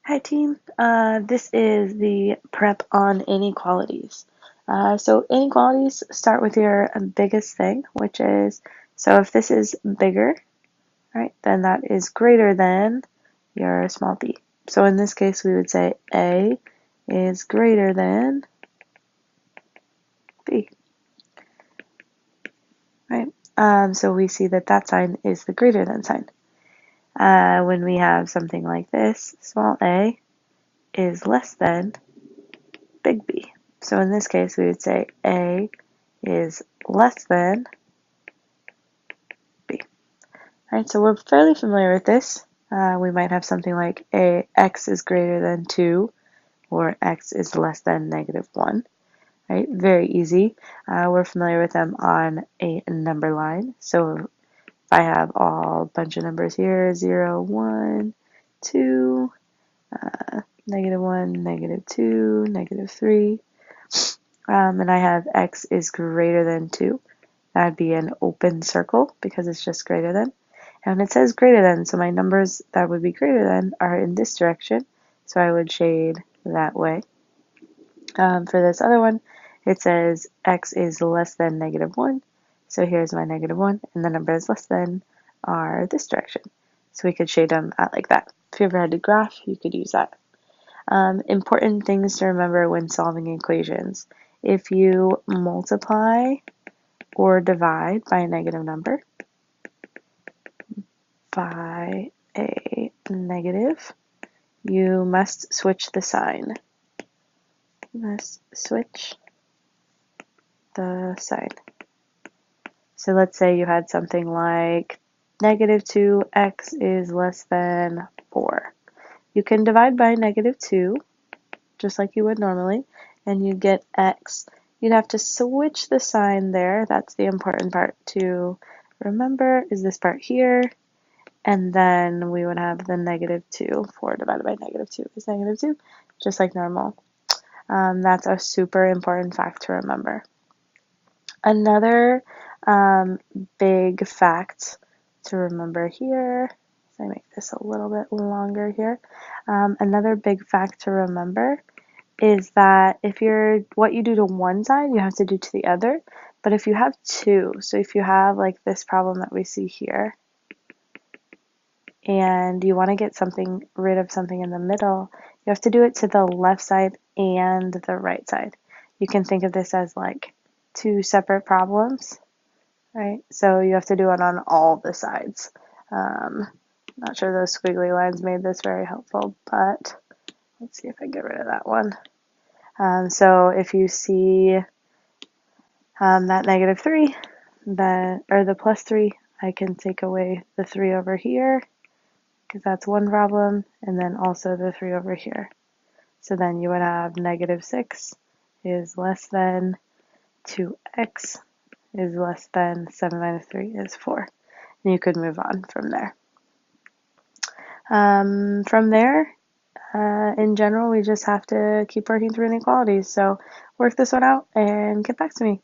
Hi team, this is the prep on inequalities. So inequalities start with your biggest thing, which is, so if this is bigger, right, then that is greater than your small b. So in this case, we would say A is greater than B, right? So we see that that sign is the greater than sign. When we have something like this, small a is less than big B. So in this case, we would say A is less than B. All right, so we're fairly familiar with this. We might have something like x is greater than 2 or x is less than -1. Right, very easy. We're familiar with them on a number line. So if I have all bunch of numbers here, 0, 1, 2, -1, -2, -3, and I have x is greater than 2. That'd be an open circle because it's just greater than. And it says greater than, so my numbers that would be greater than are in this direction. So I would shade that way. For this other one, it says x is less than -1. So here's my -1, and the numbers less than are this direction. So we could shade them out like that. If you ever had to graph, you could use that. Important things to remember when solving equations. If you multiply or divide by a negative number by a negative, you must switch the sign. You must switch the sign. So let's say you had something like -2x is less than 4. You can divide by -2, just like you would normally, and you get x. You'd have to switch the sign there. That's the important part to remember, is this part here. And then we would have the -2. 4 divided by -2 is -2, just like normal. That's a super important fact to remember. Another big fact to remember here, so I make this a little bit longer here. Another big fact to remember is that if what you do to one side, you have to do to the other. But if you have two, so if you have like this problem that we see here, and you want to get rid of something in the middle, you have to do it to the left side and the right side. You can think of this as like two separate problems, right? So you have to do it on all the sides. Not sure those squiggly lines made this very helpful, but let's see if I get rid of that one. So if you see that -3, or the +3, I can take away the 3 over here, because that's one problem, and then also the 3 over here. So then you would have -6 is less than 2x is less than 7 minus 3 is 4. And you could move on from there. From there, in general, we just have to keep working through inequalities. So work this one out and get back to me.